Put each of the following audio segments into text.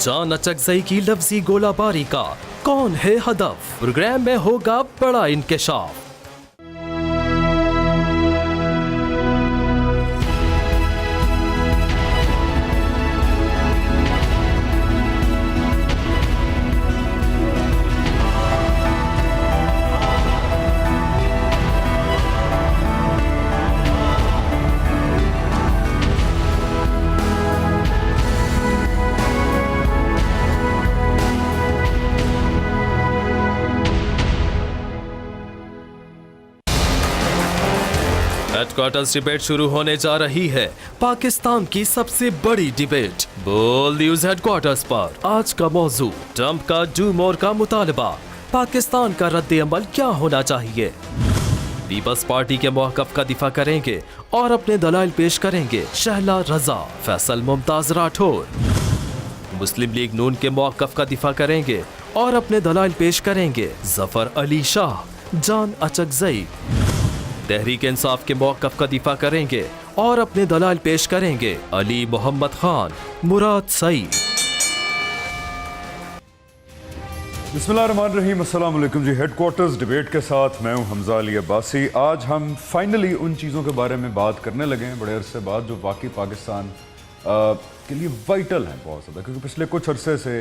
जान अचकज़ई की लफ्जी गोलाबारी का कौन है हदफ, प्रोग्राम में होगा बड़ा इंकशाफ। हेडक्वार्टर्स डिबेट शुरू होने जा रही है, पाकिस्तान की सबसे बड़ी डिबेट। बोल न्यूज हेडक्वार्टर्स पर आज का मौजू, ट्रंप का डू मोर का मुतालबा, पाकिस्तान का रद्द अमल क्या होना चाहिए। पीपल्स पार्टी के मौक़िफ़ का दिफा करेंगे और अपने दलाइल पेश करेंगे शहला रजा, फैसल मुमताज राठौर। मुस्लिम लीग नून के मौक़िफ़ का दिफा करेंगे और अपने दलाइल पेश करेंगे जफर अली शाह, जान अचकज़ई। तहरीक इंसाफ के मौक़िफ़ का दिफा करेंगे और अपने दलाल पेश करेंगे अली मोहम्मद खान, मुराद सईद। बिस्मिल्लाहिर्रहमानिर्रहीम, अस्सलाम वालेकुम जी। हेडक्वार्टर्स डिबेट के साथ मैं हूं हमजा अली अब्बासी। आज हम फाइनली उन चीज़ों के बारे में बात करने लगे हैं बड़े अरसे बाद जो वाकई पाकिस्तान के लिए वाइटल हैं बहुत ज़्यादा, क्योंकि पिछले कुछ अरसे से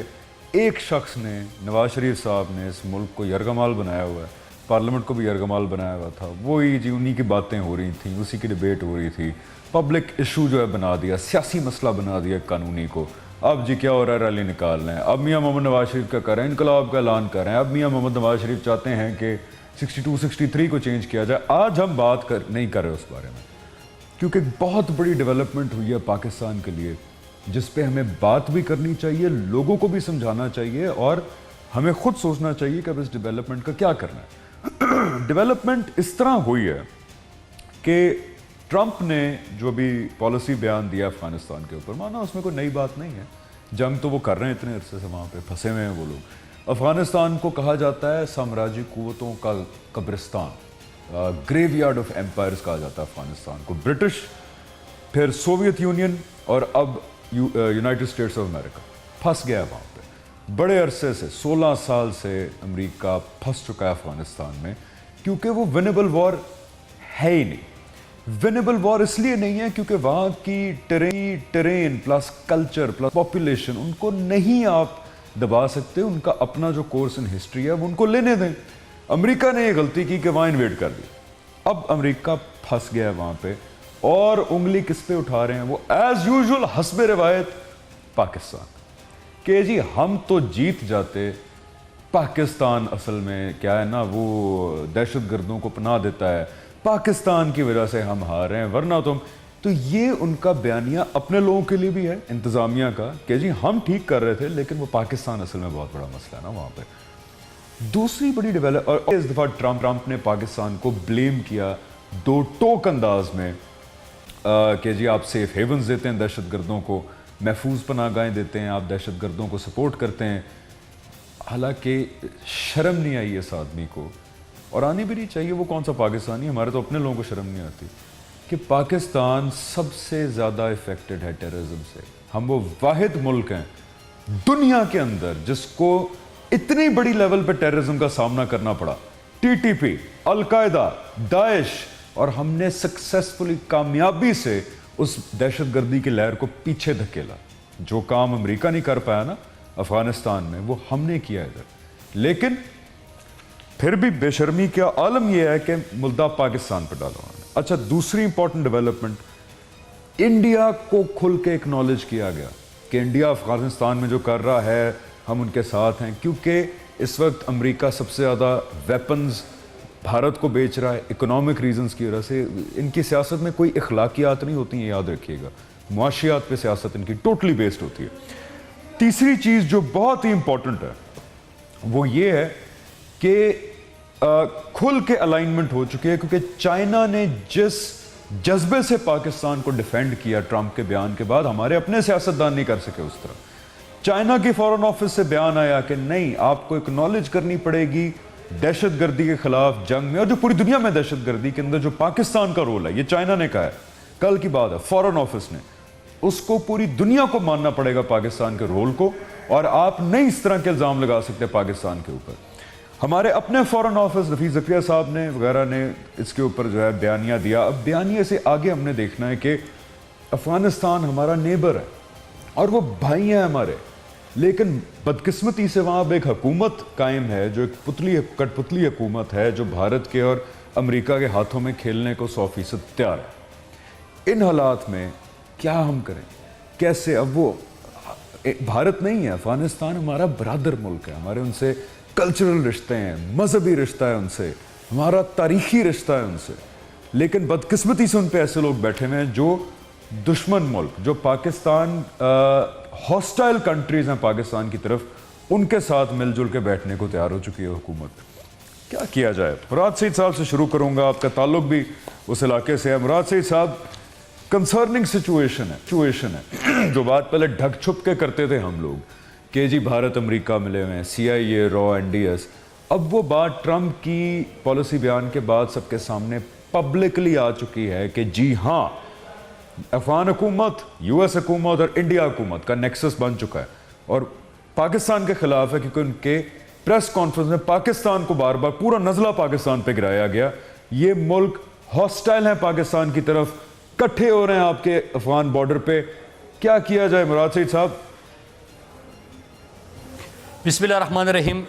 एक शख्स ने, नवाज शरीफ साहब ने इस मुल्क को यरगमाल बनाया हुआ है, पार्लियामेंट को भी यरगमाल बनाया हुआ था। वही जी उन्हीं की बातें हो रही थी, उसी की डिबेट हो रही थी। पब्लिक इशू जो है बना दिया, सियासी मसला बना दिया कानूनी को। अब जी क्या हो रहा है, रैली निकाल रहे हैं, अब मियाँ मोहम्मद नवाज शरीफ का कर रहे हैं, इनकलाब का ऐलान कर रहे हैं, अब मियाँ मोहम्मद नवाज शरीफ चाहते हैं कि 62, 63 को चेंज किया जाए। आज हम बात नहीं कर रहे उस बारे में, क्योंकि एक बहुत बड़ी डेवलपमेंट हुई है पाकिस्तान के लिए, जिस पे हमें बात भी करनी चाहिए, लोगों को भी समझाना चाहिए और हमें खुद सोचना चाहिए कि अब इस डेवलपमेंट का क्या करना है। डेवलपमेंट इस तरह हुई है कि ट्रंप ने जो भी पॉलिसी बयान दिया अफगानिस्तान के ऊपर, माना उसमें कोई नई बात नहीं है, जंग तो वो कर रहे हैं इतने अरसे से, वहाँ पे फंसे हुए हैं वो लोग। अफगानिस्तान को कहा जाता है साम्राज्य कुव्वतों का कब्रिस्तान, ग्रेवयार्ड ऑफ एम्पायर्स कहा जाता है अफगानिस्तान को। ब्रिटिश, फिर सोवियत यूनियन और अब यूनाइटेड स्टेट्स ऑफ अमेरिका फंस गया है वहाँ पे। बड़े अरसे से 16 साल से अमेरिका फंस चुका है अफगानिस्तान में, क्योंकि वो विनेबल वॉर है ही नहीं। विनेबल वॉर इसलिए नहीं है क्योंकि वहाँ की terrain plus culture plus population, उनको नहीं आप दबा सकते। उनका अपना जो कोर्स इन हिस्ट्री है वो उनको लेने दें। अमेरिका ने ये गलती की कि वहाँ इन्वेड कर दी। अब अमेरिका फंस गया है वहाँ पे और उंगली किस पे उठा रहे हैं वो, एज यूजुअल हस्बे रिवायत पाकिस्तान, कि जी हम तो जीत जाते, पाकिस्तान असल में क्या है ना, वो दहशत गर्दों को पनाह देता है, पाकिस्तान की वजह से हम हार रहे हैं, वरना तो ये उनका बयानिया अपने लोगों के लिए भी है, इंतज़ामिया का, कि जी हम ठीक कर रहे थे लेकिन वो पाकिस्तान असल में बहुत बड़ा मसला है ना वहाँ पे। दूसरी बड़ी डेवलप, और इस दफ़ा ट्रंप ने पाकिस्तान को ब्लेम किया दो टोक अंदाज में कि जी आप सेफ हेवन्स देते हैं दहशत गर्दों को, महफूज पनाहगाहें देते हैं, आप दहशत गर्दों को सपोर्ट करते हैं। हालांकि शर्म नहीं आई इस आदमी को, और आनी भी नहीं चाहिए। वो कौन सा पाकिस्तानी, हमारे तो अपने लोगों को शर्म नहीं आती कि पाकिस्तान सबसे ज़्यादा इफेक्टेड है टेररिज्म से। हम वो वाहिद मुल्क हैं दुनिया के अंदर जिसको इतनी बड़ी लेवल पर टेररिज्म का सामना करना पड़ा। TTP, अलकायदा, दाइश, और हमने सक्सेसफुली, कामयाबी से उस दहशतगर्दी की लहर को पीछे धकेला। जो काम अमेरिका नहीं कर पाया ना अफगानिस्तान में, वो हमने किया इधर। लेकिन फिर भी बेशर्मी का आलम यह है कि मुद्दा पाकिस्तान पर डाला उन्होंने। अच्छा, दूसरी इंपॉर्टेंट डेवलपमेंट, इंडिया को खुल के एक्नॉलेज किया गया कि इंडिया अफगानिस्तान में जो कर रहा है हम उनके साथ हैं, क्योंकि इस वक्त अमेरिका सबसे ज़्यादा वेपन्स भारत को बेच रहा है इकोनॉमिक रीजंस की वजह से। इनकी सियासत में कोई इखलाकियात नहीं होती हैं, याद रखिएगा, मुआशियात पे सियासत इनकी टोटली बेस्ड होती है। तीसरी चीज़ जो बहुत ही इंपॉर्टेंट है वो ये है कि खुल के अलाइनमेंट हो चुकी है, क्योंकि चाइना ने जिस जज्बे से पाकिस्तान को डिफेंड किया ट्रंप के बयान के बाद, हमारे अपने सियासतदान नहीं कर सके उस तरह। चाइना की फॉरेन ऑफिस से बयान आया कि नहीं, आपको एक्नॉलेज करनी पड़ेगी दहशतगर्दी के खिलाफ जंग में, और जो पूरी दुनिया में दहशतगर्दी के अंदर जो पाकिस्तान का रोल है, ये चाइना ने कहा है, कल की बात है, फॉरेन ऑफिस ने, उसको पूरी दुनिया को मानना पड़ेगा पाकिस्तान के रोल को, اور آپ نہیں اس طرح کے الزام لگا سکتے پاکستان کے اوپر. ہمارے اپنے فورن آفس رفیع ذکیہ صاحب نے وغیرہ نے اس کے اوپر جو ہے بیانیہ دیا. اب بیانیے سے آگے ہم نے دیکھنا ہے کہ افغانستان ہمارا نیبر ہے اور وہ بھائی ہیں ہمارے, لیکن بدقسمتی سے وہاں اب ایک حکومت قائم ہے جو ایک کٹ پتلی حکومت ہے جو بھارت کے اور امریکہ کے ہاتھوں میں کھیلنے کو 100% تیار ہے. ان حالات میں کیا ہم کریں, کیسے؟ اب وہ بھارت نہیں ہے, افغانستان ہمارا برادر ملک ہے, ہمارے ان سے کلچرل رشتے ہیں, مذہبی رشتہ ہے ان سے, ہمارا تاریخی رشتہ ہے ان سے, لیکن بدقسمتی سے ان پہ ایسے لوگ بیٹھے ہوئے ہیں جو دشمن ملک, جو پاکستان ہاسٹائل کنٹریز ہیں پاکستان کی طرف, ان کے ساتھ مل جل کے بیٹھنے کو تیار ہو چکی ہے حکومت. کیا کیا جائے؟ مراد سعید صاحب سے شروع کروں گا, آپ کا تعلق بھی اس علاقے سے ہے. مراد سعید صاحب, کنسرننگ سچویشن ہے جو بات پہلے ڈھک چھپ کے کرتے تھے ہم لوگ کہ جی بھارت امریکہ ملے ہوئے ہیں, CIA, را, NDS, اب وہ بات ٹرمپ کی پالیسی بیان کے بعد سب کے سامنے پبلکلی آ چکی ہے کہ جی ہاں, افغان حکومت, US حکومت اور انڈیا حکومت کا نیکسس بن چکا ہے اور پاکستان کے خلاف ہے, کیونکہ ان کے پریس کانفرنس میں پاکستان کو بار بار پورا نزلہ پاکستان پہ گرایا گیا. یہ ملک ہاسٹائل ہیں پاکستان کی طرف, کٹھے ہو رہے ہیں آپ کے افغان بارڈر پہ. کیا کیا جائے مراد سعید صاحب؟ بسم اللہ الرحمن الرحیم.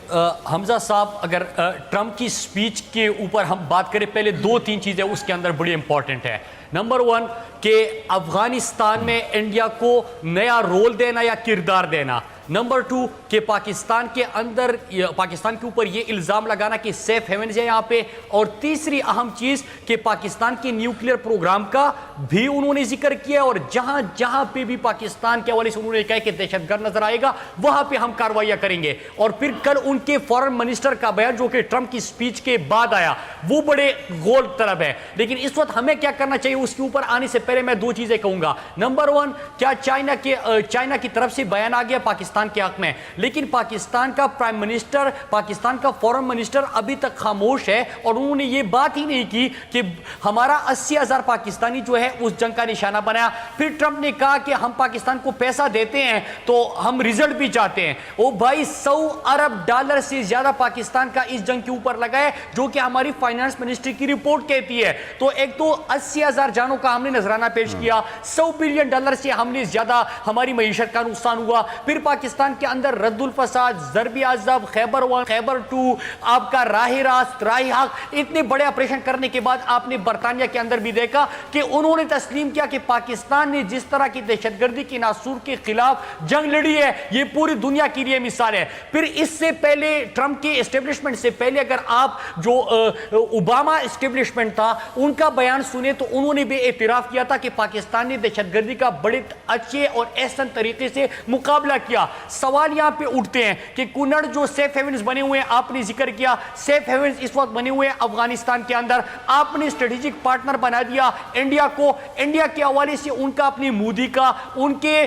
حمزہ صاحب, اگر ٹرمپ کی سپیچ کے اوپر ہم بات کریں, پہلے 2-3 چیزیں اس کے اندر بڑی امپورٹنٹ ہے. نمبر 1 کہ افغانستان میں انڈیا کو نیا رول دینا یا کردار دینا. نمبر 2 کہ پاکستان کے اندر, پاکستان کے اوپر یہ الزام لگانا کہ سیف ہیونز ہے یہاں پہ. اور تیسری اہم چیز کہ پاکستان کے نیوکلیئر پروگرام کا بھی انہوں نے ذکر کیا, اور جہاں جہاں پہ بھی پاکستان کے حوالے سے انہوں نے کہا کہ دہشت گرد نظر آئے گا وہاں پہ ہم کاروائیاں کریں گے. اور پھر کل ان کے فورن منسٹر کا بیان جو کہ ٹرمپ کی سپیچ کے بعد آیا وہ بڑے غور طلب ہے. لیکن اس وقت ہمیں کیا کرنا چاہیے, اس کے اوپر آنے سے پہلے میں 2 چیزیں کہوں گا. نمبر 1, کیا چائنا کی طرف سے بیان آ گیا پاکستان کے حق میں, لیکن پاکستان کا پرائم منسٹر, پاکستان کا فورن منسٹر ابھی تک خاموش ہے, اور انہوں نے یہ بات ہی نہیں کی کہ ہمارا 80,000 پاکستانی جو ہے اس جنگ کا نشانہ بنایا. پھر ٹرمپ نے کہا کہ ہم پاکستان کو پیسہ دیتے ہیں تو ہم ریزلٹ بھی چاہتے ہیں. او بھائی, $100 ارب سے زیادہ پاکستان کا اس جنگ کے اوپر لگا ہے, جو کہ ہماری فائنانس منسٹری کی رپورٹ کہتی ہے. تو ایک تو 80,000 جانوں کا ہم نے نذرانہ پیش کیا, $100 بلین سے ہم نے زیادہ ہماری معیشت کا نقصان ہوا. پھر پاکستان کے اندر رد الفساد, ضرب عذاب, خیبر 1, خیبر 2, آپ کا راہ راست, راہ حق, اتنے بڑے آپریشن کرنے کے بعد آپ نے برطانیہ کے اندر بھی دیکھا کہ انہوں نے تسلیم کیا کہ پاکستان نے جس طرح کی دہشت گردی کی ناسور کے خلاف جنگ لڑی ہے یہ پوری دنیا کے لیے مثال ہے. پھر اس سے پہلے ٹرمپ کے اسٹیبلشمنٹ سے پہلے اگر آپ جو اوباما اسٹیبلشمنٹ تھا ان کا بیان سنے تو انہوں نے بھی اعتراف کیا تھا کہ پاکستان نے دہشت گردی کا بڑے اچھے اور احسن طریقے سے مقابلہ کیا. سوال یہاں پہ اٹھتے ہیں کہ کنڑ جو سیف ہیونز بنے ہوئے ہیں, آپ نے ذکر کیا سیف ہیونز اس وقت بنے ہوئے ہیں افغانستان کے اندر, آپ نے اسٹریٹجک پارٹنر بنا دیا انڈیا کو. انڈیا کے حوالے سے ان کا اپنی مودی کا, ان کے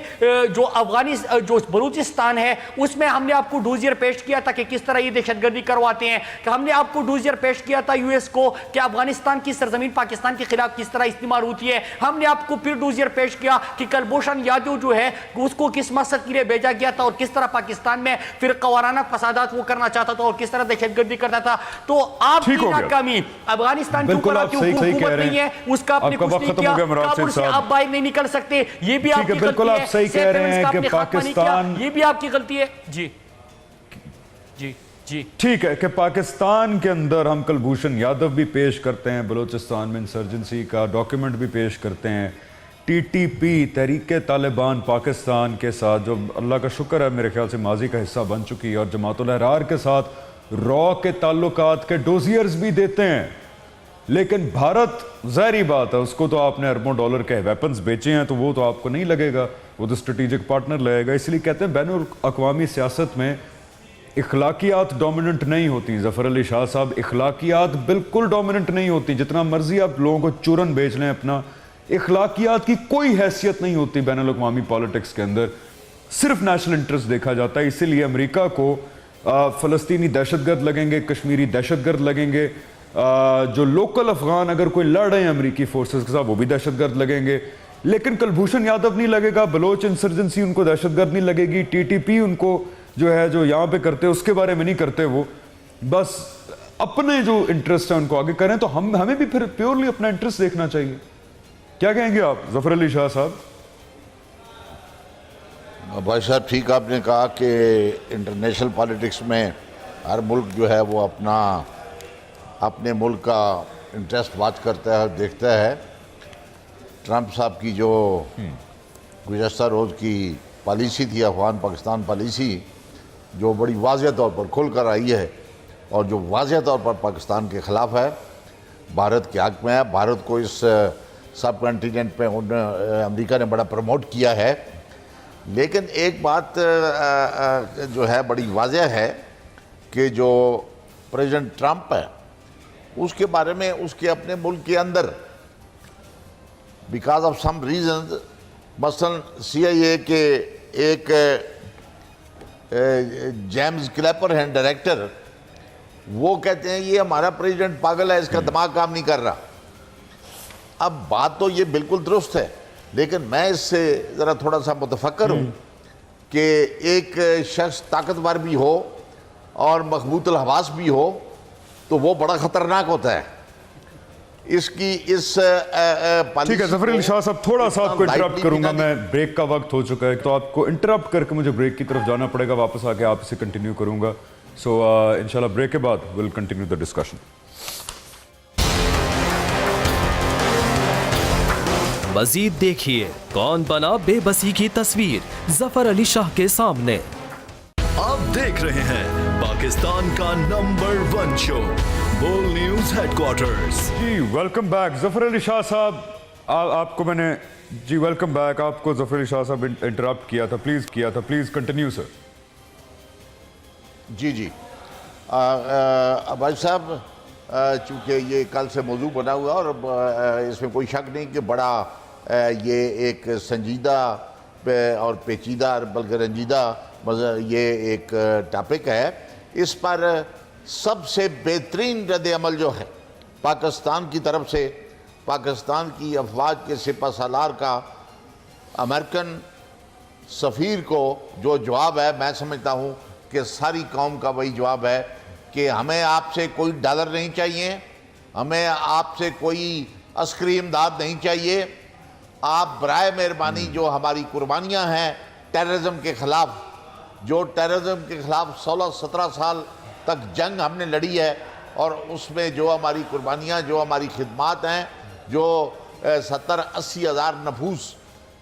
جو بلوچستان ہے اس میں ہم نے آپ کو ڈوزیر پیش کیا تھا کہ کس طرح یہ دہشت گردی کرواتے ہیں, کہ ہم نے آپ کو ڈوزیر پیش کیا تھا US کو کہ افغانستان کی سرزمین پاکستان کے خلاف کس طرح استعمال ہوتی ہے. ہم نے آپ کو پھر ڈوزیر پیش کیا کہ کلبھوشن یادو جو ہے اس کو کس مقصد کے لیے بھیجا گیا تھا اور کس طرح پاکستان میں فرقہ وارانہ فسادات وہ کرنا چاہتا تھا اور کس طرح دہشت گردی کرتا تھا. تو آپ کی ناکامی افغانستان کے اوپر آپ کی حکومت نہیں ہے, اس کا آپ نے کچھ نہیں کیا, کابل سے آپ باہر نہیں نکل سکتے, یہ بھی آپ کی غلطی ہے. صحیح کہہ رہے ہیں کہ پاکستان, یہ بھی آپ کی غلطی ہے. جی جی جی ٹھیک ہے کہ پاکستان کے اندر ہم کلبھوشن یادو بھی پیش کرتے ہیں, بلوچستان میں انسرجنسی کا ڈاکیومنٹ بھی پیش کرتے ہیں, TTP تحریک طالبان پاکستان کے ساتھ جو اللہ کا شکر ہے میرے خیال سے ماضی کا حصہ بن چکی ہے, اور جماعت الاحرار کے ساتھ را کے تعلقات کے ڈوزیئرز بھی دیتے ہیں. لیکن بھارت ظاہری بات ہے اس کو تو آپ نے اربوں ڈالر کے ویپنز بیچے ہیں تو وہ تو آپ کو نہیں لگے گا, وہ تو اسٹریٹجک پارٹنر لگے گا. اس لیے کہتے ہیں بین الاقوامی سیاست میں اخلاقیات ڈومیننٹ نہیں ہوتی. ظفر علی شاہ صاحب, اخلاقیات بالکل ڈومیننٹ نہیں ہوتی. جتنا مرضی آپ لوگوں کو چورن بیچ لیں اپنا, اخلاقیات کی کوئی حیثیت نہیں ہوتی بین الاقوامی پالیٹکس کے اندر, صرف نیشنل انٹرسٹ دیکھا جاتا ہے. اسی لیے امریکہ کو فلسطینی دہشت گرد لگیں گے, کشمیری دہشت گرد لگیں گے, جو لوکل افغان اگر کوئی لڑ رہے ہیں امریکی فورسز کے ساتھ وہ بھی دہشت گرد لگیں گے. लेकिन कुलभूषण यादव नहीं लगेगा, बलोच इंसर्जेंसी उनको दहशतगर्द नहीं लगेगी, टीटीपी उनको जो है जो यहाँ पे करते उसके बारे में नहीं करते, वो बस अपने जो इंटरेस्ट है उनको आगे करें, तो हमें भी फिर प्योरली अपना इंटरेस्ट देखना चाहिए। क्या कहेंगे आप जफर अली शाह साहब? भाई साहब ठीक आपने कहा कि इंटरनेशनल पॉलिटिक्स में हर मुल्क जो है वो अपने मुल्क का इंटरेस्ट वाच करता है और देखता है। ट्रंप साहब की जो गुज़श्ता रोज़ की पॉलिसी थी, अफ़गान पाकिस्तान पॉलिसी, जो बड़ी वाज़ेह तौर पर खुल कर आई है और जो वाज़ेह तौर पर पाकिस्तान के ख़िलाफ़ है, भारत के हक़ में है। भारत को इस सब कॉन्टिनेंट पे अमेरिका ने बड़ा प्रमोट किया है। लेकिन एक बात जो है बड़ी वाज़ेह है कि जो प्रेसिडेंट ट्रंप है उसके बारे में उसके अपने मुल्क के अंदर बिकॉज ऑफ सम रीजन, मसलन CIA के एक जेम्स क्लैपर हैं डायरेक्टर, वो कहते हैं ये हमारा प्रेसिडेंट पागल है, इसका दिमाग काम नहीं कर रहा। अब बात तो ये बिल्कुल दुरुस्त है, लेकिन मैं इससे ज़रा थोड़ा सा मुतफक्कर हूँ कि एक शख्स ताकतवर भी हो और मखबूतुल हवास भी हो तो वो बड़ा ख़तरनाक होता है। इसकी इस ठीक है जफर अली शाह साहब, थोड़ा सा आपको इंटरप्ट करूंगा मैं, ब्रेक का वक्त हो चुका है तो आपको इंटरप्ट करके मुझे ब्रेक की तरफ जाना पड़ेगा, वापस आके आप इसे कंटिन्यू करूंगा। सो इंशाल्लाह ब्रेक के बाद विल कंटिन्यू द डिस्कशन। मजीद देखिए कौन बना बेबसी की तस्वीर जफर अली शाह के सामने। आप देख रहे हैं पाकिस्तान का नंबर 1 शो बोल न्यूज हेडक्वार्टर्स। जी वेलकम बैक जफर अली शाह साहब, आपको मैंने जी वेलकम बैक, आपको जफर अली शाह साहब इंटरप्ट किया था, प्लीज कंटिन्यू सर। जी भाई साहब, चूँकि ये कल से मौजू बना हुआ और इसमें कोई शक नहीं कि बड़ा ये एक संजीदा और पेचीदा बल्कि रंजीदा ये एक टॉपिक है। इस पर सबसे बेहतरीन रद्द-ए-अमल जो है पाकिस्तान की तरफ से, पाकिस्तान की अफवाज के सिपह सालार का अमेरिकन सफ़ीर को जो जवाब है, मैं समझता हूँ कि सारी कौम का वही जवाब है कि हमें आपसे कोई डॉलर नहीं चाहिए, हमें आपसे कोई अस्करी इमदाद नहीं चाहिए। आप बराए मेहरबानी जो हमारी कुर्बानियाँ हैं टेररिज्म के ख़िलाफ़, जो टेररिज्म के ख़िलाफ़ 16-17 साल तक जंग हमने लड़ी है और उसमें जो हमारी कुर्बानियाँ, जो हमारी खिदमात हैं, जो 70-80 हज़ार नफूस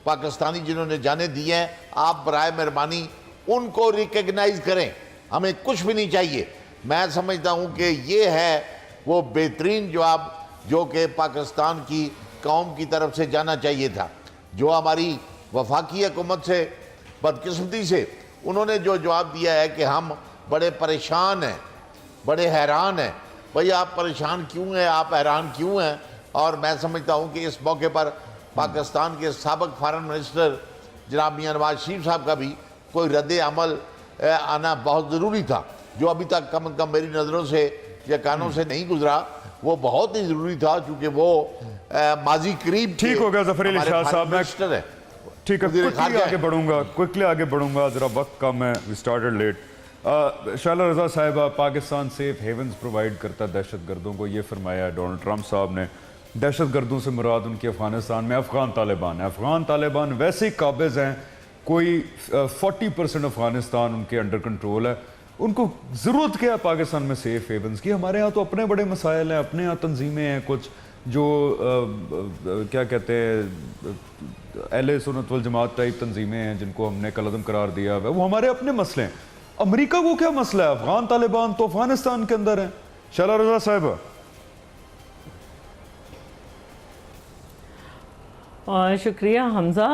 पाकिस्तानी जिन्होंने जाने दिए हैं, आप बराए मेहरबानी उनको रिकग्नाइज़ करें, हमें कुछ भी नहीं चाहिए। मैं समझता हूँ कि ये है वो बेहतरीन जवाब जो कि पाकिस्तान की कौम की तरफ से जाना चाहिए था। जो हमारी वफाकी हुकूमत से बदकिस्मती से उन्होंने जो जवाब दिया है कि हम बड़े परेशान हैं, बड़े हैरान हैं। भाई आप परेशान क्यों हैं, आप हैरान क्यों हैं? और मैं समझता हूँ कि इस मौके पर पाकिस्तान के साबिक फॉरेन मिनिस्टर जनाब मियां नवाज शरीफ साहब का भी कोई रद्द-ए-अमल आना बहुत ज़रूरी था, जो अभी तक कम से कम मेरी नज़रों से या कानों से नहीं गुजरा। वो बहुत ही ज़रूरी था क्योंकि वो माजी करीब ठीक हो गया जफर अली शाह साहब, मैं ठीक है क्विकली आगे बढ़ूंगा, ज़रा वक्त कम है, वी स्टार्टेड लेट। शाला रज़ा साहिबा, पाकिस्तान सेफ हेवन्स प्रोवाइड करता है दहशत गर्दों को, ये फरमाया है डोनाल्ड ट्रंप साहब ने। दहशत गर्दों से मुराद उनकी अफगानिस्तान में अफगान तालिबान है। अफगान तालिबान वैसे ही काबिज़ हैं, कोई 40% अफगानिस्तान उनके अंडर कंट्रोल है। उनको ज़रूरत क्या है पाकिस्तान में सेफ हेवन्स की? हमारे यहाँ तो अपने बड़े मसाइल हैं, अपने यहाँ तंजीमें हैं कुछ जो क्या कहते हैं अहले सुन्नत वल जमात टाइप तंजीमें हैं जिनको हमने कलअदम करार दिया है, वो हमारे अपने मसले हैं। अमेरिका को क्या मसला है? अफगान तालिबान तो अफगानिस्तान के अंदर है। शाला रज़ा साहिबा। शुक्रिया हमज़ा।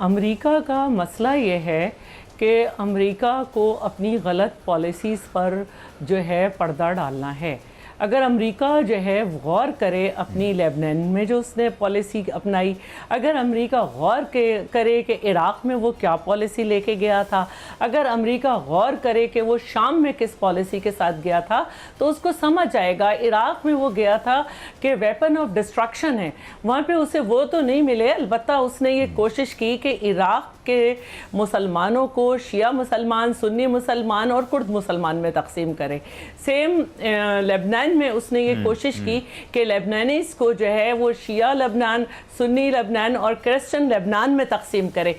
अमेरिका का मसला ये है कि अमेरिका को अपनी गलत पॉलिसीज़ पर जो है पर्दा डालना है। اگر امریکہ جو ہے غور کرے اپنی لیبنان میں جو اس نے پالیسی اپنائی، اگر امریکہ غور کرے کہ عراق میں وہ کیا پالیسی لے کے گیا تھا، اگر امریکہ غور کرے کہ وہ شام میں کس پالیسی کے ساتھ گیا تھا، تو اس کو سمجھ آئے گا عراق میں وہ گیا تھا کہ ویپن آف ڈسٹرکشن ہے، وہاں پہ اسے وہ تو نہیں ملے، البتہ اس نے یہ کوشش کی کہ عراق کے مسلمانوں کو شیعہ مسلمان، سنی مسلمان اور کرد مسلمان میں تقسیم کرے۔ سیم لبنان میں اس نے یہ کوشش کی کہ لیبنانیز کو جو ہے وہ شیعہ لبنان، سنی لبنان اور کرسچن لبنان میں تقسیم کرے۔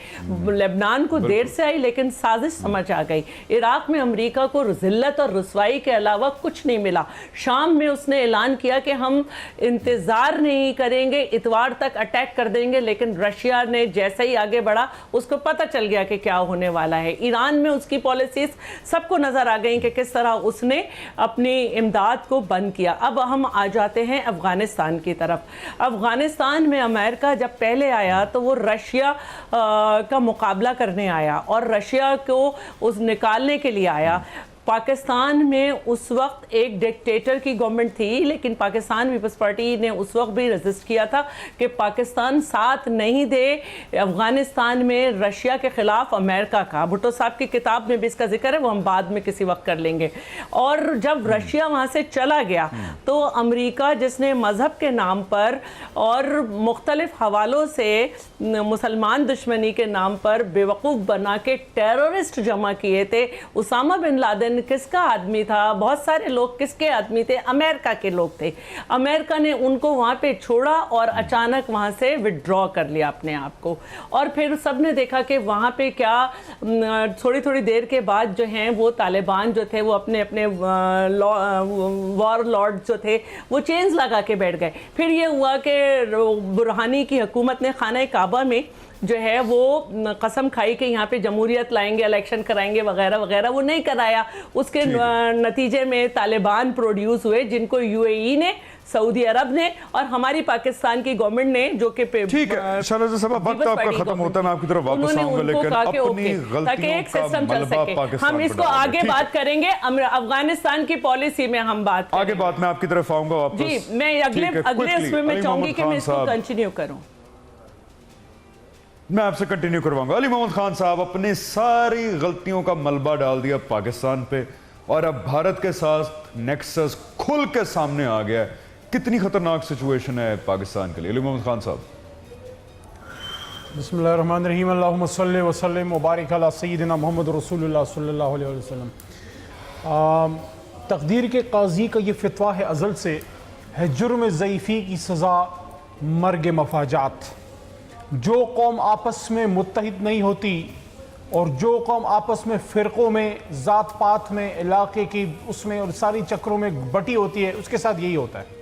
لبنان کو دیر سے آئی لیکن سازش سمجھ آ گئی۔ عراق میں امریکہ کو ذلت اور رسوائی کے علاوہ کچھ نہیں ملا۔ شام میں اس نے اعلان کیا کہ ہم انتظار نہیں کریں گے، اتوار تک اٹیک کر دیں گے، لیکن رشیا نے جیسے ہی آگے بڑھا اس کو پتہ چل گیا کہ کیا ہونے والا ہے۔ ایران میں اس کی پالیسیز سب کو نظر آ گئیں کہ کس طرح اس نے اپنی امداد کو بند کیا۔ اب ہم آ جاتے ہیں افغانستان کی طرف۔ افغانستان میں امریکہ جب پہلے آیا تو وہ رشیا کا مقابلہ کرنے آیا اور رشیا کو اس نکالنے کے لیے آیا۔ پاکستان میں اس وقت ایک ڈکٹیٹر کی گورنمنٹ تھی، لیکن پاکستان پیپلز پارٹی نے اس وقت بھی ریزسٹ کیا تھا کہ پاکستان ساتھ نہیں دے افغانستان میں رشیا کے خلاف امریکہ کا۔ بھٹو صاحب کی کتاب میں بھی اس کا ذکر ہے، وہ ہم بعد میں کسی وقت کر لیں گے۔ اور جب رشیا وہاں سے چلا گیا تو امریکہ، جس نے مذہب کے نام پر اور مختلف حوالوں سے مسلمان دشمنی کے نام پر بیوقوف بنا کے ٹیرورسٹ جمع کیے تھے۔ اسامہ بن لادن کس کا آدمی تھا؟ بہت سارے لوگ کس کے آدمی تھے؟ امریکہ کے لوگ تھے۔ امریکہ نے ان کو وہاں پہ چھوڑا اور اچانک وہاں سے وڈرا کر لیا اپنے آپ کو، اور پھر سب نے دیکھا کہ وہاں پہ کیا تھوڑی دیر کے بعد جو ہیں وہ طالبان جو تھے وہ اپنے وار لارڈ جو تھے وہ چینز لگا کے بیٹھ گئے۔ پھر یہ ہوا کہ برہانی کی حکومت نے خانہ کعبہ میں جو ہے وہ قسم کھائی کہ یہاں پہ جمہوریت لائیں گے، الیکشن کرائیں گے وغیرہ وغیرہ، وہ نہیں کرایا۔ اس کے نتیجے میں طالبان پروڈیوس ہوئے، جن کو یو اے ای نے، سعودی عرب نے اور ہماری پاکستان کی گورنمنٹ نے، جو کہ ٹھیک ہے شہناز صاحب وقت آپ کا ختم ہوتا ہے، میں آپ کی طرف واپس آؤں گا، لیکن اپنی غلطیوں کا ملبہ پاکستان ہم اس کو آگے بات کریں گے۔ افغانستان کی پالیسی میں ہم بات آگے بات میں آپ کی طرف آؤں گا واپس۔ جی میں اگلے اس میں چاہوں گی کہ میں اس کو کنٹینیو کروں۔ میں آپ سے کنٹینیو کرواؤں گا۔ علی محمد خان صاحب، اپنی ساری غلطیوں کا ملبہ ڈال دیا پاکستان پہ اور اب بھارت کے ساتھ نیکسس کھل کے سامنے آ گیا ہے۔ کتنی خطرناک سچویشن ہے پاکستان کے لیے؟ علی محمد خان صاحب۔ بسم اللہ الرحمن الرحیم، اللہم صلی وسلم وبارک علی سیدنا محمد رسول اللہ صلی اللہ علیہ وسلم۔ تقدیر کے قاضی کا یہ فتویٰ ہے ازل سے، ہے جرم ضعیفی کی سزا مرگ مفاجات۔ جو قوم آپس میں متحد نہیں ہوتی اور جو قوم آپس میں فرقوں میں، ذات پات میں، علاقے کی اس میں اور ساری چکروں میں بٹی ہوتی ہے، اس کے ساتھ یہی ہوتا ہے۔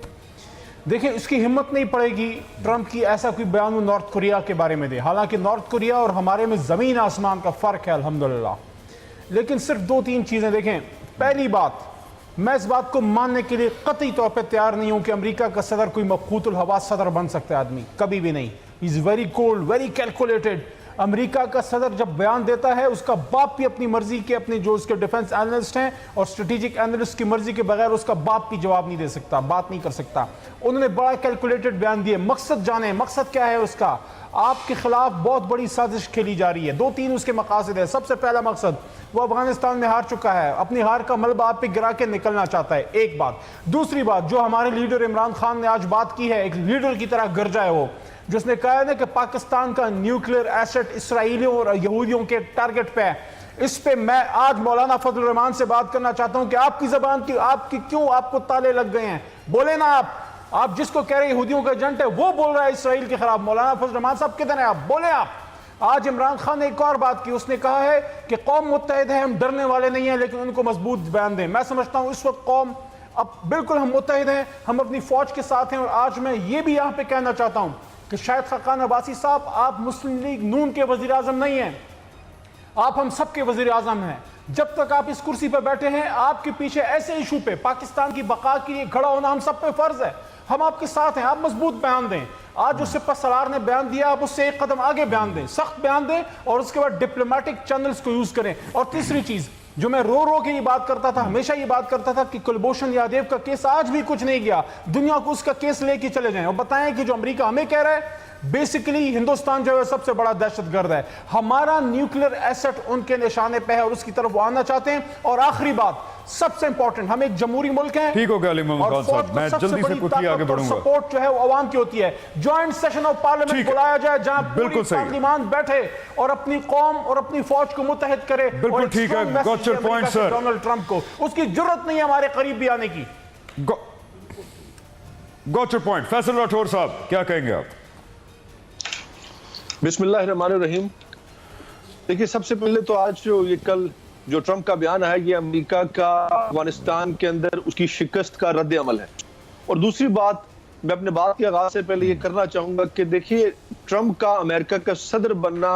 دیکھیں اس کی ہمت نہیں پڑے گی ٹرمپ کی ایسا کوئی بیان وہ نارتھ کوریا کے بارے میں دے، حالانکہ نارتھ کوریا اور ہمارے میں زمین آسمان کا فرق ہے الحمدللہ۔ لیکن صرف 2-3 چیزیں دیکھیں۔ پہلی بات، میں اس بات کو ماننے کے لیے قطعی طور پہ تیار نہیں ہوں کہ امریکہ کا صدر کوئی مبخوت الحواس صدر بن سکتا ہے آدمی، کبھی بھی نہیں۔ He's very cold, very calculated۔ امریکہ کا صدر جب بیان دیتا ہے، اس کا باپ بھی اپنی مرضی کے، اپنے جو اس کے ڈیفنس اینالسٹ ہیں اور اسٹریٹجک اینالسٹ کی مرضی کے بغیر اس کا باپ بھی جواب نہیں دے سکتا، بات نہیں کر سکتا۔ انہوں نے بڑا کیلکولیٹڈ بیان دیے۔ مقصد جانیں، مقصد کیا ہے اس کا؟ آپ کے خلاف بہت بڑی سازش کھیلی جا رہی ہے۔ 2-3 اس کے مقاصد ہیں۔ سب سے پہلا مقصد، وہ افغانستان میں ہار چکا ہے، اپنی ہار کا ملبہ آپ پہ گرا کے نکلنا چاہتا ہے، ایک بات۔ دوسری بات، جو ہمارے لیڈر عمران خان نے آج بات کی ہے، ایک لیڈر کی طرح گرجا ہے وہ، جس نے کہا ہے کہ پاکستان کا نیوکلیئر ایسٹ اسرائیلیوں اور یہودیوں کے ٹارگٹ پہ ہے۔ اس پہ میں آج مولانا فضل الرحمان سے بات کرنا چاہتا ہوں کہ آپ کی زبان کی کیوں آپ کو تالے لگ گئے ہیں؟ بولے نا آپ جس کو کہہ رہے یہودیوں کا ایجنٹ ہے وہ بول رہا ہے اسرائیل کے خلاف۔ مولانا فضل الرحمان صاحب کدھر ہیں آپ؟ بولیں آپ۔ آج عمران خان نے ایک اور بات کی، اس نے کہا ہے کہ قوم متحد ہے، ہم ڈرنے والے نہیں ہیں، لیکن ان کو مضبوط بیان دیں۔ میں سمجھتا ہوں اس وقت قوم اب بالکل ہم متحد ہیں، ہم اپنی فوج کے ساتھ ہیں۔ اور آج میں یہ بھی یہاں پہ کہنا چاہتا ہوں کہ شاہد خاقان عباسی صاحب، آپ مسلم لیگ نون کے وزیر اعظم نہیں ہیں، آپ ہم سب کے وزیر اعظم ہیں۔ جب تک آپ اس کرسی پہ بیٹھے ہیں، آپ کے پیچھے ایسے ایشو پہ پاکستان کی بقا کے لیے کھڑا ہونا ہم سب پہ فرض ہے۔ ہم آپ کے ساتھ ہیں، آپ مضبوط بیان دیں۔ آج جو سپہ سالار نے بیان دیا، آپ اس سے ایک قدم آگے بیان دیں، سخت بیان دیں، اور اس کے بعد ڈپلومیٹک چینلز کو یوز کریں۔ اور تیسری چیز، جو میں رو رو کے یہ بات کرتا تھا, ہمیشہ یہ بات کرتا تھا کہ کلبھوشن یادیو کا کیس آج بھی کچھ نہیں گیا, دنیا کو اس کا کیس لے کے چلے جائیں اور بتائیں کہ جو امریکہ ہمیں کہہ رہا ہے بیسیکلی ہندوستان جو ہے سب سے بڑا دہشت گرد ہے, ہمارا نیوکلیر ایسٹ ان کے نشانے پہ ہے اور اس کی طرف وہ آنا چاہتے ہیں. اور آخری بات سب سے امپورٹنٹ, ہم ایک جمہوری ملک ہیں. ٹھیک ہو گیا علی محمد خان صاحب, میں جلدی سے کچھ آگے بڑھوں گا. سپورٹ جو ہے وہ عوام کی ہوتی ہے. جوائنٹ سیشن آف پارلیمنٹ بلایا جائے جہاں پوری پارلیمان بیٹھے اور اپنی قوم اور اپنی فوج کو متحد کرے. بالکل ٹھیک ہے, got your point sir. Donald Trump کو اس کی جرت نہیں ہے ہمارے قریب بھی آنے کی. Got your point. Faisal Rathore صاحب کیا کہیں گے آپ؟ بسم اللہ الرحمن الرحیم. دیکھیے سب سے پہلے تو آج یہ کل جو ٹرمپ کا بیان ہے یہ امریکہ کا افغانستان کے اندر اس کی شکست کا رد عمل ہے. اور دوسری بات میں اپنے بات کے آغاز سے پہلے یہ کرنا چاہوں گا کہ دیکھیے ٹرمپ کا امریکہ کا صدر بننا,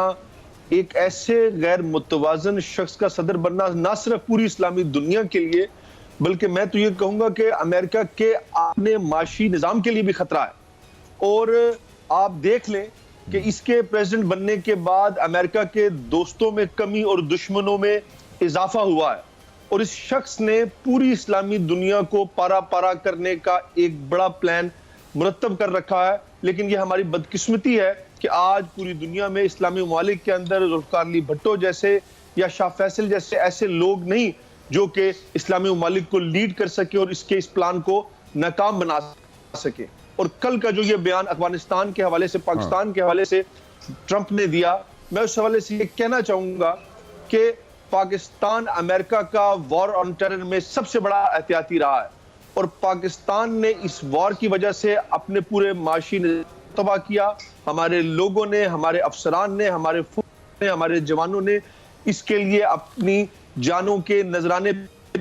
ایک ایسے غیر متوازن شخص کا صدر بننا نہ صرف پوری اسلامی دنیا کے لیے بلکہ میں تو یہ کہوں گا کہ امریکہ کے اپنے معاشی نظام کے لیے بھی خطرہ ہے. اور آپ دیکھ لیں کہ اس کے پریزیڈنٹ بننے کے بعد امریکہ کے دوستوں میں کمی اور دشمنوں میں اضافہ ہوا ہے, اور اس شخص نے پوری اسلامی دنیا کو پارا پارا کرنے کا ایک بڑا پلان مرتب کر رکھا ہے. لیکن یہ ہماری بدقسمتی ہے کہ آج پوری دنیا میں اسلامی ممالک کے اندر ذوالفقار علی بھٹو جیسے یا شاہ فیصل جیسے ایسے لوگ نہیں جو کہ اسلامی ممالک کو لیڈ کر سکے اور اس پلان کو ناکام بنا سکے. اور کل کا جو یہ بیان افغانستان کے حوالے سے, پاکستان کے حوالے سے ٹرمپ نے دیا, میں اس حوالے سے یہ کہنا چاہوں گا کہ پاکستان امریکہ کا وار آن ٹیرر میں سب سے بڑا احتیاطی رہا ہے, اور پاکستان نے اس وار کی وجہ سے اپنے پورے معاشی نظام تباہ کیا. ہمارے لوگوں نے, ہمارے افسران نے, ہمارے فوج نے, ہمارے جوانوں نے اس کے لیے اپنی جانوں کے نذرانے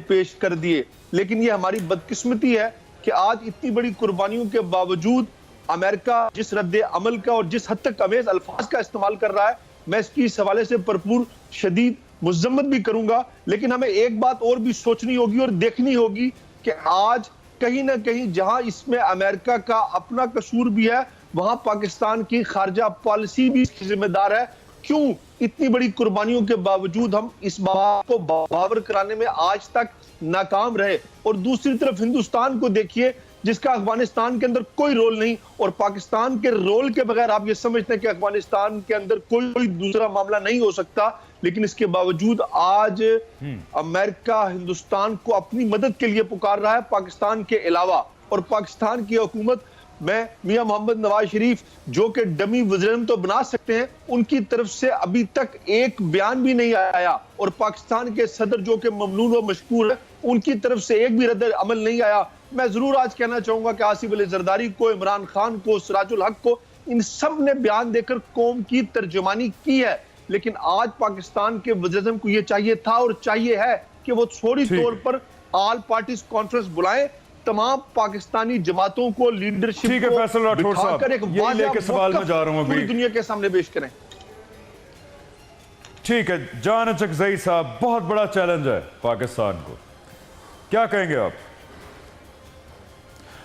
پیش کر دیے. لیکن یہ ہماری بدقسمتی ہے کہ آج اتنی بڑی قربانیوں کے باوجود امریکہ جس رد عمل کا اور جس حد تک امیز الفاظ کا استعمال کر رہا ہے, میں اس کی اس حوالے سے بھرپور شدید مذمت بھی کروں گا. لیکن ہمیں ایک بات اور بھی سوچنی ہوگی اور دیکھنی ہوگی کہ آج کہیں نہ کہیں جہاں اس میں امریکہ کا اپنا قصور بھی ہے وہاں پاکستان کی خارجہ پالیسی بھی اس کی ذمہ دار ہے. کیوں اتنی بڑی قربانیوں کے باوجود ہم اس بات کو باور کرانے میں آج تک ناکام رہے؟ اور دوسری طرف ہندوستان کو دیکھیے جس کا افغانستان کے اندر کوئی رول نہیں, اور پاکستان کے رول کے بغیر آپ یہ سمجھتے ہیں کہ افغانستان کے اندر کوئی دوسرا معاملہ نہیں ہو سکتا. لیکن اس کے باوجود آج امریکہ ہندوستان کو اپنی مدد کے لیے پکار رہا ہے پاکستان کے علاوہ. اور پاکستان کی حکومت میں میاں محمد نواز شریف جو کہ ڈمی وزیراعظم تو بنا سکتے ہیں, ان کی طرف سے ابھی تک ایک بیان بھی نہیں آیا, اور پاکستان کے صدر جو کہ ممنون و مشکور ہے ان کی طرف سے ایک بھی رد عمل نہیں آیا. میں ضرور آج کہنا چاہوں گا کہ آصف علی زرداری کو, عمران خان کو, سراج الحق کو, ان سب نے بیان دے کر قوم کی ترجمانی کی ہے. لیکن آج پاکستان کے وزیراعظم کو یہ چاہیے تھا اور چاہیے ہے کہ وہ فوری طور پر آل پارٹیز کانفرنس بلائیں, تمام پاکستانی جماعتوں کو لیڈرشپ کو بٹھا کر ایک واضح موقف پوری دنیا کے سامنے پیش کریں. ٹھیک ہے جان اچکزئی صاحب, بہت بڑا چیلنج ہے پاکستان کو, کیا کہیں گے آپ؟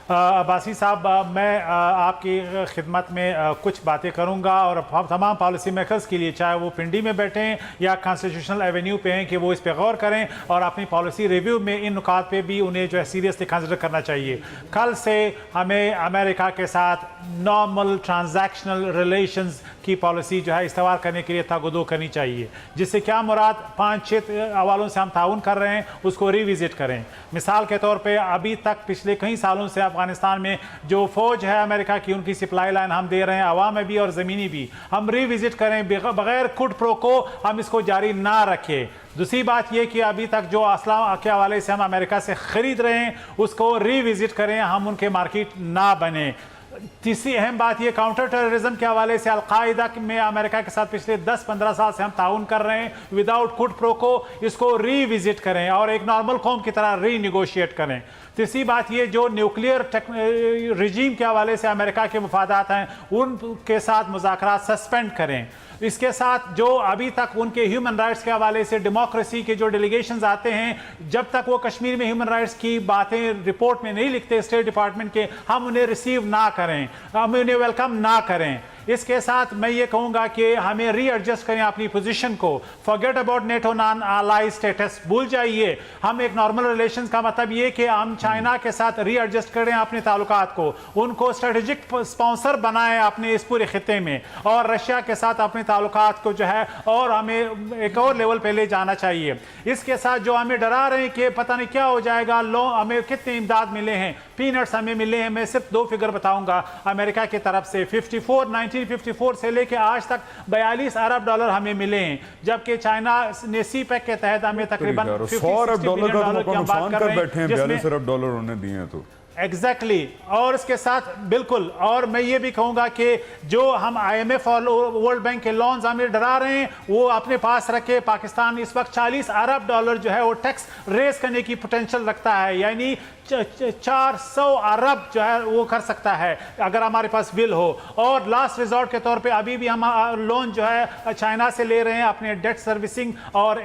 عباسی صاحب, میں آپ کی خدمت میں کچھ باتیں کروں گا اور تمام پالیسی میکرز کے لیے, چاہے وہ پنڈی میں بیٹھیں یا کانسٹیٹیوشنل ایونیو پہ ہیں, کہ وہ اس پہ غور کریں اور اپنی پالیسی ریویو میں ان نکات پہ بھی انہیں جو ہے سیریسلی کنسیڈر کرنا چاہیے. کل سے ہمیں امریکہ کے ساتھ نارمل ٹرانزیکشنل ریلیشنز کی پالیسی جو ہے استوار کرنے کے لیے تاگدو کرنی چاہیے, جس سے کیا مراد 5-6 حوالوں سے ہم تعاون کر رہے ہیں اس کو ریوزٹ کریں. مثال کے طور پہ ابھی تک پچھلے کئی سالوں سے افغانستان میں جو فوج ہے امریکہ کی, ان کی سپلائی لائن ہم دے رہے ہیں, عوام میں بھی اور زمینی بھی, ہم ریوزٹ کریں بغیر کٹ پرو کو, ہم اس کو جاری نہ رکھیں. دوسری بات یہ کہ ابھی تک جو اسلحہ کے حوالے سے ہم امریکہ سے خرید رہے ہیں اس کو ریوزٹ کریں, ہم ان کے مارکیٹ نہ بنیں. تیسری اہم بات یہ کاؤنٹر ٹیررزم کے حوالے سے القاعدہ میں امریکہ کے ساتھ پچھلے 10-15 سال سے ہم تعاون کر رہے ہیں وداؤٹ کٹ پرو کو, اس کو ری وزٹ کریں اور ایک نارمل قوم کی طرح ری نیگوشیٹ کریں. تیسری بات یہ جو نیوکلیئر رجیم کے حوالے سے امریکہ کے مفادات ہیں ان کے ساتھ مذاکرات سسپینڈ کریں. اس کے ساتھ جو ابھی تک ان کے ہیومن رائٹس کے حوالے سے ڈیموکریسی کے جو ڈیلیگیشنز آتے ہیں, جب تک وہ کشمیر میں ہیومن رائٹس کی باتیں رپورٹ میں نہیں لکھتے اسٹیٹ ڈپارٹمنٹ کے, ہم انہیں ریسیو نہ کریں, ہم انہیں ویلکم نہ کریں. इसके साथ मैं ये कहूँगा कि हमें रीएडजस्ट करें अपनी पोजीशन को। फॉरगेट अबाउट नेटो नॉन अलाइ स्टेटस, भूल जाइए। हम एक नॉर्मल रिलेशंस का मतलब ये कि हम चाइना के साथ रीएडजस्ट करें अपने ताल्लुकात को, उनको स्ट्रेटेजिक स्पॉन्सर बनाएं अपने इस पूरे खिते में, और रशिया के साथ अपने ताल्लुकात को जो है और हमें एक और लेवल पे ले जाना चाहिए। इसके साथ जो हमें डरा रहे हैं कि पता नहीं क्या हो जाएगा, हमें कितने इमदाद मिले हैं, पीनट्स हमें मिले हैं। मैं सिर्फ 2 फिगर बताऊंगा अमेरिका की तरफ से। 1954 से लेके आज तक 42 अरब डॉलर हमें मिले हैं, जबकि चाइना ने CPEC के तहत हमें तकरीबन 100 अरब डॉलर का की हम बात कर रहे बैठे हैं, 42 अरब डॉलर उन्होंने दिए हैं तो एग्जैक्टली और इसके साथ बिल्कुल, और मैं ये भी कहूँगा कि जो हम IMF और वर्ल्ड बैंक के लोन्स हमें डरा रहे हैं वो अपने पास रखे। पाकिस्तान इस वक्त 40 अरब डॉलर जो है वो टैक्स रेस करने की पोटेंशियल रखता है, यानी 400 अरब जो है वो कर सकता है अगर हमारे पास विल हो। और लास्ट रिजॉर्ट के तौर पे अभी भी हम लोन जो है चाइना से ले रहे हैं अपने डेट सर्विसिंग और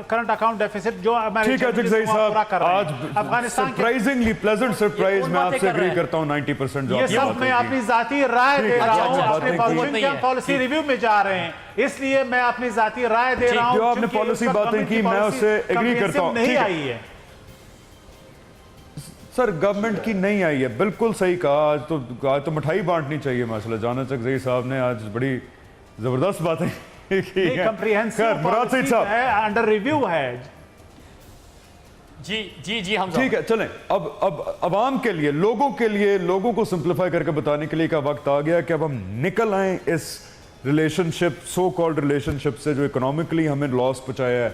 करंट अकाउंट डेफिसिट जो हमारे पूरा कर रहे हैं। अफगानिस्तान सरप्राइजिंगली प्लेजेंट सरप्राइज मैं आपसे एग्री करता हूं 90% जो ये सब मैं अपनी जाती राय दे रहा हूं, अपने पॉलिसी रिव्यू में जा रहे हैं इसलिए मैं अपनी जाती राय दे रहा हूं। जो आपने पॉलिसी बातें की मैं उससे एग्री करता हूं, नहीं आई है सर, गवर्नमेंट की नहीं आई है, बिल्कुल सही कहा। आज तो मिठाई बांटनी चाहिए मसला। जाना चकजई साहब ने आज बड़ी जबरदस्त बातें की हैं। कंप्रिहेंसिव पॉलिसी है, अंडर रिव्यू है। जी हम ठीक है, चलें अब अवाम के लिए, लोगों को सिंप्लीफाई करके बताने के लिए का वक्त आ गया कि अब हम निकल आए इस रिलेशनशिप, सो कॉल्ड रिलेशनशिप से जो इकोनॉमिकली हमें लॉस पहुंचाया है,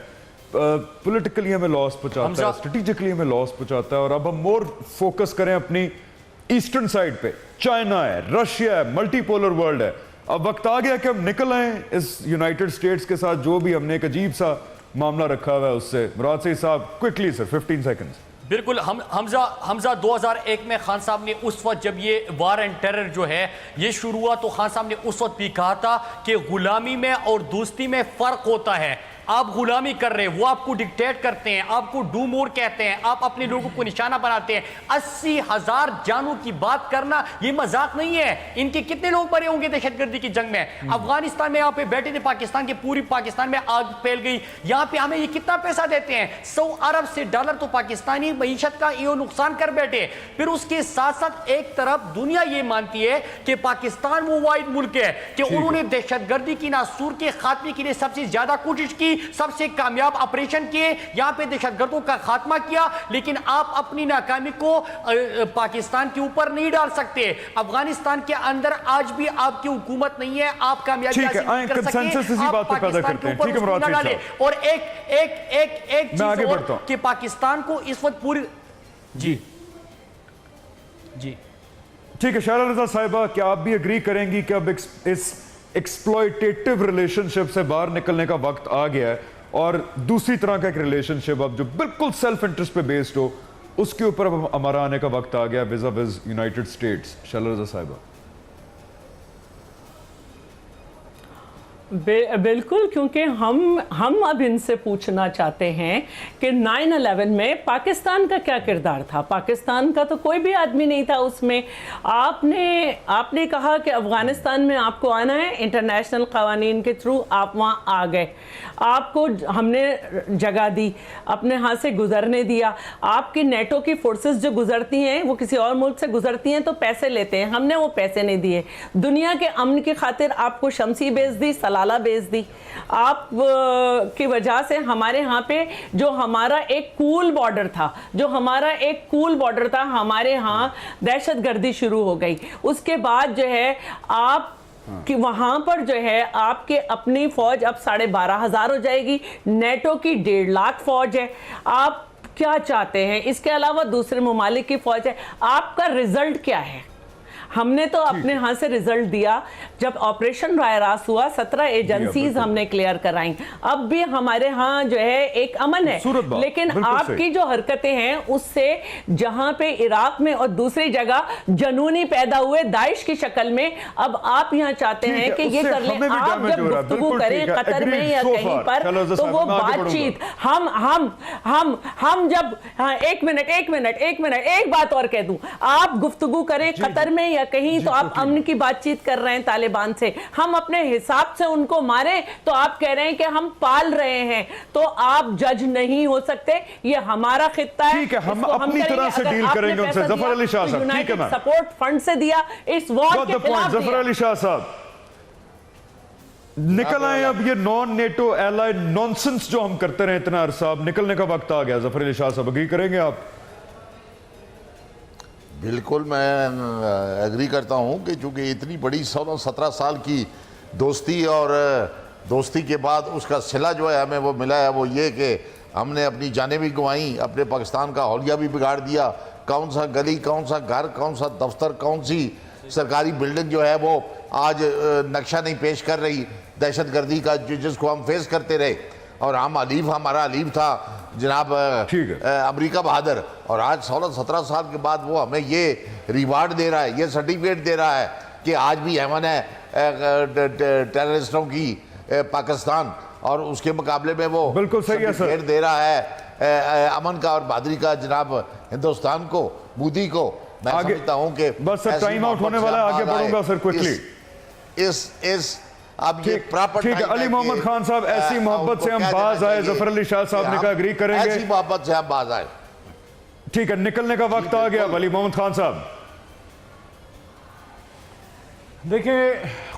पॉलिटिकली हमें लॉस पहुंचाता है, स्ट्रेटेजिकली हमें लॉस पहुंचाता है। और अब हम मोर फोकस करें अपनी ईस्टर्न साइड पे। चाइना है, रशिया है, मल्टीपोलर वर्ल्ड है। अब वक्त आ गया कि हम निकल आए इस यूनाइटेड स्टेट्स के साथ जो भी हमने एक अजीब सा मामला रखा हुआ है उससे। मुराद सईद साहब क्विकली सर, 15 सेकंड्स। बिल्कुल। हमजा 2001 में खान साहब ने उस वक्त जब ये वार एंड टेरर जो है ये शुरू हुआ तो खान साहब ने उस वक्त भी कहा था कि गुलामी में और दोस्ती में फर्क होता है। आप गुलामी कर रहे हैं, वो आपको डिक्टेट करते हैं, आपको डू मोर कहते हैं, आप अपने लोगों को निशाना बनाते हैं। 80,000 जानों की बात करना ये मजाक नहीं है। इनके कितने लोग मरे होंगे दहशतगर्दी की जंग में। अफगानिस्तान में यहाँ पे बैठे थे, पाकिस्तान के पूरी पाकिस्तान में आग फैल गई। यहाँ पे हमें ये कितना पैसा देते हैं, 100 अरब से डॉलर तो पाकिस्तानी मईशत का ये नुकसान कर बैठे। फिर उसके साथ साथ एक तरफ दुनिया ये मानती है कि पाकिस्तान वो वाहिद मुल्क है कि उन्होंने दहशतगर्दी की नासूर के खात्मे के लिए सबसे ज्यादा कोशिश की, सबसे कामयाब ऑपरेशन किए, यहां पे दहशतगर्दों का खात्मा किया। लेकिन आप अपनी नाकामी को पाकिस्तान के ऊपर नहीं डाल सकते। अफगानिस्तान के अंदर आज भी आपकी हुकूमत नहीं है, आप कामयाबी हासिल नहीं कर सके। आप पाकिस्तान के ऊपर उसको न डालें। और एक चीज और कि पाकिस्तान को इस वक्त पूरी जी ठीक है। शारा रजा साहिबा, क्या आप भी एग्री करेंगी कि अब इस एक्सप्लॉयटेटिव रिलेशनशिप से बाहर निकलने का वक्त आ गया है और दूसरी तरह का एक रिलेशनशिप अब जो बिल्कुल सेल्फ इंटरेस्ट पे बेस्ड हो उसके ऊपर अब हमारा आने का वक्त आ गया विज़ा विज़ यूनाइटेड स्टेट्स? शारा रजा साहिबा। बिल्कुल, क्योंकि हम अब इनसे पूछना चाहते हैं कि 9/11 में पाकिस्तान का क्या किरदार था। पाकिस्तान का तो कोई भी आदमी नहीं था उसमें। आपने कहा कि अफ़गानिस्तान में आपको आना है, इंटरनेशनल क़वानीन के थ्रू आप वहाँ आ गए, आपको हमने जगह दी, अपने हाथ से गुजरने दिया। आपकी नेटो की फोर्सेस जो गुजरती हैं वो किसी और मुल्क से गुजरती हैं तो पैसे लेते हैं, हमने वो पैसे नहीं दिए। दुनिया के अमन की खातिर आपको शमसी बेच दी, सलाला बेच दी। आप की वजह से हमारे यहाँ पे जो हमारा एक कूल बॉर्डर था हमारे यहाँ दहशतगर्दी शुरू हो गई। उसके बाद जो है आप कि वहां पर जो है आपके अपनी फौज अब 12,500 हो जाएगी, नेटो की 1.5 लाख फौज है। आप क्या चाहते हैं? इसके अलावा दूसरे ममालिक की फौज है। आपका रिजल्ट क्या है? हमने तो अपने हाथ से रिजल्ट दिया। जब ऑपरेशन राय रास हुआ 17 एजेंसीज हमने क्लियर कराई। अब भी हमारे यहाँ जो है एक अमन है, लेकिन आपकी जो हरकतें हैं उससे जहां पे इराक में और दूसरी जगह जनूनी पैदा हुए दाइश की शक्ल में, अब आप यहाँ चाहते हैं कि ये कर लें। आप जब गुफ्तगू करें कतर में या कहीं पर तो वो बातचीत हम जब एक मिनट एक बात और कह दूं, आप गुफ्तगू करें कतर में या कहीं तो आप अमन की बातचीत कर रहे हैं तालिबान तालिबान से, हम अपने हिसाब से उनको मारे तो आप कह रहे हैं कि हम पाल रहे हैं, तो आप जज नहीं हो सकते। ये हमारा खित्ता है, ठीक है, हम अपनी तरह से डील करेंगे उनसे। जफर अली शाह साहब, ठीक है मैम, सपोर्ट फंड से दिया, इस वॉर के खिलाफ जफर अली शाह साहब निकल आए। अब ये नॉन नेटो एलाई नॉनसेंस जो हम करते रहे इतना अरसा, अब निकलने का वक्त आ गया। जफर अली शाह साहब एग्री करेंगे आप? बिल्कुल मैं एग्री करता हूं कि चूंकि इतनी बड़ी 16-17 साल की दोस्ती और दोस्ती के बाद उसका सिला जो है हमें वो मिला है, वो ये कि हमने अपनी जानें भी गंवाई, अपने पाकिस्तान का हौलिया भी बिगाड़ दिया। कौन सा गली, कौन सा घर, कौन सा दफ्तर, कौन सी सरकारी बिल्डिंग जो है वो आज नक्शा नहीं पेश कर रही दहशतगर्दी का जिसको हम फेस करते रहे। और हमारा अलीफ था जनाब अमेरिका बहादुर, और आज 16-17 साल के बाद वो हमें ये रिवार्ड दे रहा है, ये सर्टिफिकेट दे रहा है कि आज भी अमन है टेररिस्टों की पाकिस्तान, और उसके मुकाबले में वो बिल्कुल सही है सर, दे रहा है अमन का और बहादुरी का जनाब हिंदुस्तान को, मोदी को। मैं समझता हूं कि बस सर टाइम आउट होने वाला है, आगे बढ़ूंगा सर क्विकली। इस अब ये प्रॉपर ठीक है, अली मोहम्मद खान साहब, ऐसी मोहब्बत से हम बाज आए, जफर अली शाह साहब ने कहा एग्री करेंगे, ऐसी मोहब्बत से हम बाज आए। ठीक है, निकलने का वक्त आ गया। अली मोहम्मद खान साहब देखिए,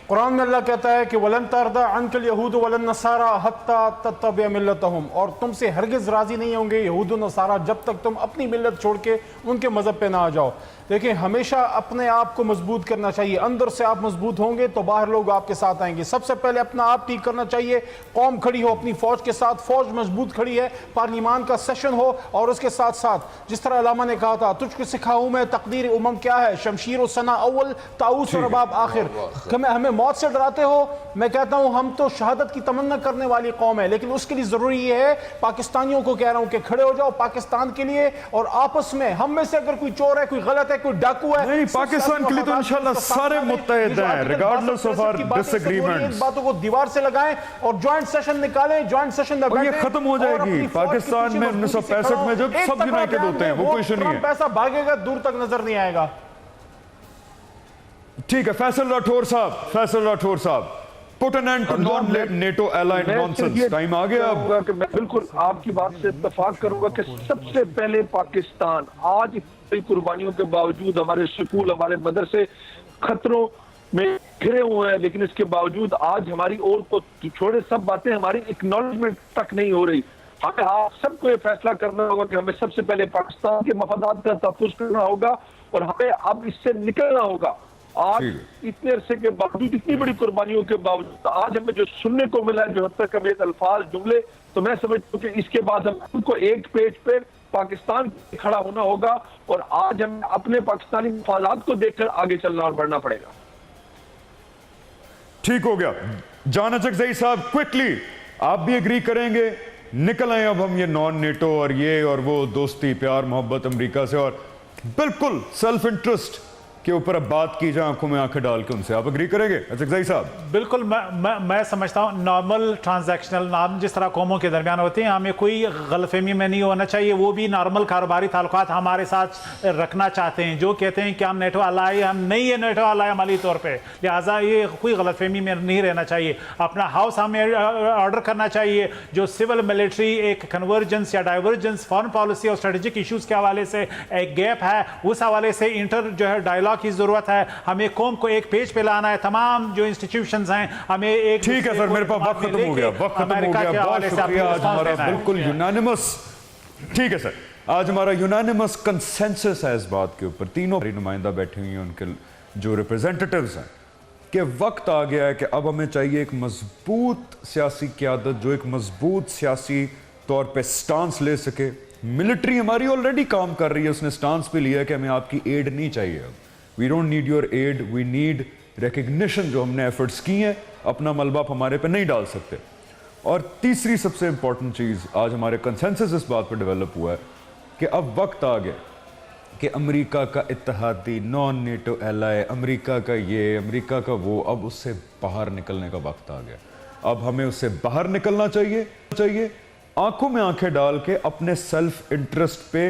कुरान में अल्लाह कहता है कि वलन तरदा अनकल यहूद वलन नसारा हत्ता तत्तबिअ मिल्लतहुम, और तुमसे हरगिज़ राज़ी नहीं होंगे यहूद और नसारा जब तक तुम अपनी मिल्लत छोड़ के उनके मज़हब पे ना आ जाओ। देखिए, हमेशा अपने आप को मजबूत करना चाहिए। अंदर से आप मजबूत होंगे तो बाहर लोग आपके साथ आएंगे। सबसे पहले अपना आप ठीक करना चाहिए। कौम खड़ी हो अपनी फ़ौज के साथ, फ़ौज मजबूत खड़ी है, पार्लिमान का सेशन हो, और उसके साथ साथ जिस तरह अलामा ने कहा था, तुझको सिखाऊं मैं तकदीर उमम क्या है, शमशीर और सना अव्वल, ताऊस और रबाब आखिर। हमें मौत से डराते हो, मैं कहता हूं हम तो शहादत की तमन्ना करने वाली कौम है, लेकिन उसके लिए ज़रूरी ये है, पाकिस्तानियों को कह रहा हूं कि खड़े हो जाओ पाकिस्तान के लिए, और आपस में हम में से अगर कोई चोर है, कोई गलत है, कोई डाकू है, नहीं, पाकिस्तान के लिए तो इंशाल्लाह सारे मुत्तहिद हैं रिगार्डलेस ऑफ आवर डिसएग्रीमेंट्स। बातों को दीवार से लगाएं और जॉइंट सेशन निकालें, जॉइंट सेशन में बैठें, ये खत्म हो जाएगी। पाकिस्तान में 1965 में जब सब यूनाइटेड होते हैं, वो कोई इशू नहीं है। पैसा भागेगा, दूर तक नजर नहीं आएगा। ठीक है, फैसल राठौर साहब, put an end to non NATO allied nonsense. Time आ गया अब। मैं बिल्कुल आपकी बात से इत्तेफाक करूंगा कि सबसे पहले पाकिस्तान आज कई कुर्बानियों के बावजूद, हमारे स्कूल, हमारे मदरसे खतरों में घिरे हुए हैं, लेकिन इसके बावजूद आज हमारी और को छोड़े सब बातें हमारी एक्नॉलेजमेंट तक नहीं हो रही। हमें आप सबको ये फैसला करना होगा कि हमें सबसे पहले पाकिस्तान के मफादात का तहफ़्फ़ुज़ करना होगा, और हमें अब इससे निकलना होगा। आज इतने अरसे के बावजूद, इतनी बड़ी कुर्बानियों के बावजूद आज हमें जो सुनने को मिला है, जो हद तक हमें अल्फाज, जुमले, तो मैं समझता हूँ कि इसके बाद हमको एक पेज पे पाकिस्तान खड़ा होना होगा, और आज हमें अपने पाकिस्तानी मफादात को देखकर आगे चलना और बढ़ना पड़ेगा। ठीक हो गया। जान अचकज़ई साहब, क्विकली आप भी एग्री करेंगे? निकल आए अब हम ये नॉन नेटो और ये और वो दोस्ती, प्यार, मोहब्बत अमेरिका से, और बिल्कुल सेल्फ इंटरेस्ट के ऊपर अब बात की जाए, आंखों में आंखें डाल के उनसे। आप एग्री करेंगे अचकज़ई साहब? बिल्कुल, मैं समझता हूँ नॉर्मल ट्रांजैक्शनल नाम जिस तरह कौमों के दरमियान होते हैं, हमें कोई गलतफहमी में नहीं होना चाहिए। वो भी नॉर्मल कारोबारी ताल्लुकात हमारे साथ रखना चाहते हैं, जो कहते हैं कि हम नेटो अलाई, हम नहीं है नेटो अलाई अमली तौर पर, लिहाजा ये कोई गलतफहमी में नहीं रहना चाहिए। अपना हाउस हमें ऑर्डर करना चाहिए, जो सिविल मिलिट्री एक कन्वर्जेंस या डाइवर्जेंस फॉरेन पॉलिसी और स्ट्रेटेजिक इशूज़ के हवाले से एक गैप है, उस हवाले से इंटर जो है डायलॉग की जरूरत है। हमें कौम को एक पेज पे लाना है, तमाम जो इंस्टीट्यूशंस हैं हमें एक। ठीक है सर, मेरे पास वक्त खत्म हो गया, बहुत शुक्रिया। आज हमारा बिल्कुल यूनानिमस, ठीक है सर, आज हमारा यूनानिमस कंसेंसस है इस बात के ऊपर, तीनों नुमाइंदा बैठे हुए हैं, उनके जो रिप्रेजेंटेटिव्स हैं, कि वक्त आ गया है कि अब हमें चाहिए एक मजबूत सियासी क़यादत जो एक मजबूत सियासी तौर पे स्टांस ले सके। मिलिट्री हमारी ऑलरेडी काम कर रही है, उसने स्टांस पे लिया कि हमें आपकी एड नहीं चाहिए। We don't need your aid, we need recognition. जो हमने एफर्ट्स की हैं, अपना मलबा हमारे पे नहीं डाल सकते। और तीसरी सबसे इंपॉर्टेंट चीज़, आज हमारे कंसेंसस इस बात पर डेवलप हुआ है कि अब वक्त आ गया कि अमेरिका का इत्तेहादी, नॉन नेटो एलाई, अमेरिका का ये, अमेरिका का वो, अब उससे बाहर निकलने का वक्त आ गया। अब हमें उससे बाहर निकलना चाहिए, आंखों में आंखें डाल के अपने सेल्फ इंटरेस्ट पे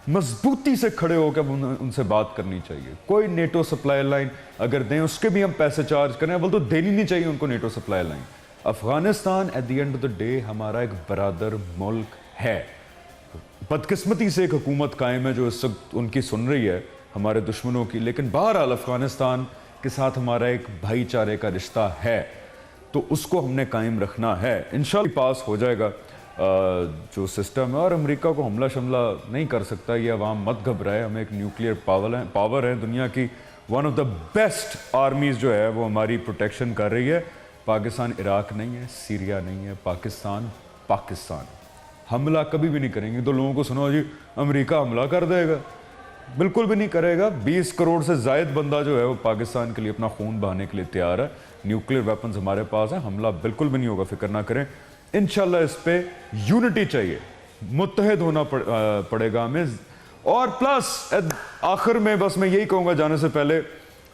मजबूती से खड़े होकर उनसे बात करनी चाहिए। कोई नेटो सप्लाई लाइन अगर दें उसके भी हम पैसे चार्ज करें, बोल तो देनी नहीं चाहिए उनको NATO supply line. Afghanistan at the end of the day हमारा एक बरादर मुल्क है। बदकिस्मती से एक हुकूमत कायम है जो इस वक्त उनकी सुन रही है, हमारे दुश्मनों की, लेकिन बहरहाल अफगानिस्तान के साथ हमारा एक भाईचारे का रिश्ता है, तो उसको हमने कायम रखना है। इंशाल्लाह पास हो जाएगा जो सिस्टम है, और अमेरिका को हमला शमला नहीं कर सकता। ये अवाम मत घबराए, हमें एक न्यूक्लियर पावर है दुनिया की, one of the best armies जो है वो हमारी प्रोटेक्शन कर रही है। पाकिस्तान इराक नहीं है, सीरिया नहीं है, पाकिस्तान हमला कभी भी नहीं करेंगे। तो लोगों को सुनो जी अमेरिका हमला कर देगा, बिल्कुल भी नहीं करेगा। 20 करोड़ से ज़ायद बंदा जो है वो पाकिस्तान के लिए अपना खून बहाने के लिए तैयार है। न्यूक्लियर वेपन्स हमारे पास है, हमला बिल्कुल भी नहीं होगा, फिक्र ना करें। इंशाल्लाह इस पे यूनिटी चाहिए, मुत्तहिद होना पड़ेगा हमें। और प्लस आखिर में बस मैं यही कहूँगा जाने से पहले,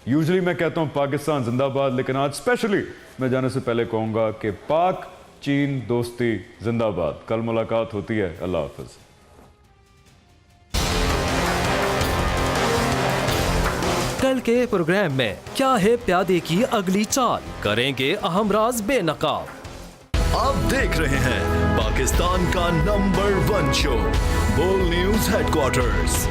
यूजुअली मैं कहता हूँ पाकिस्तान जिंदाबाद, लेकिन आज स्पेशली मैं जाने से पहले कहूँगा कि पाक चीन दोस्ती जिंदाबाद। कल मुलाकात होती है, अल्लाह हाफिज। कल के प्रोग्राम में क्या है प्यादे की अगली चाल, करेंगे अहम राज बेनकाब। आप देख रहे हैं पाकिस्तान का नंबर 1 शो, बोल न्यूज हेडक्वार्टर्स।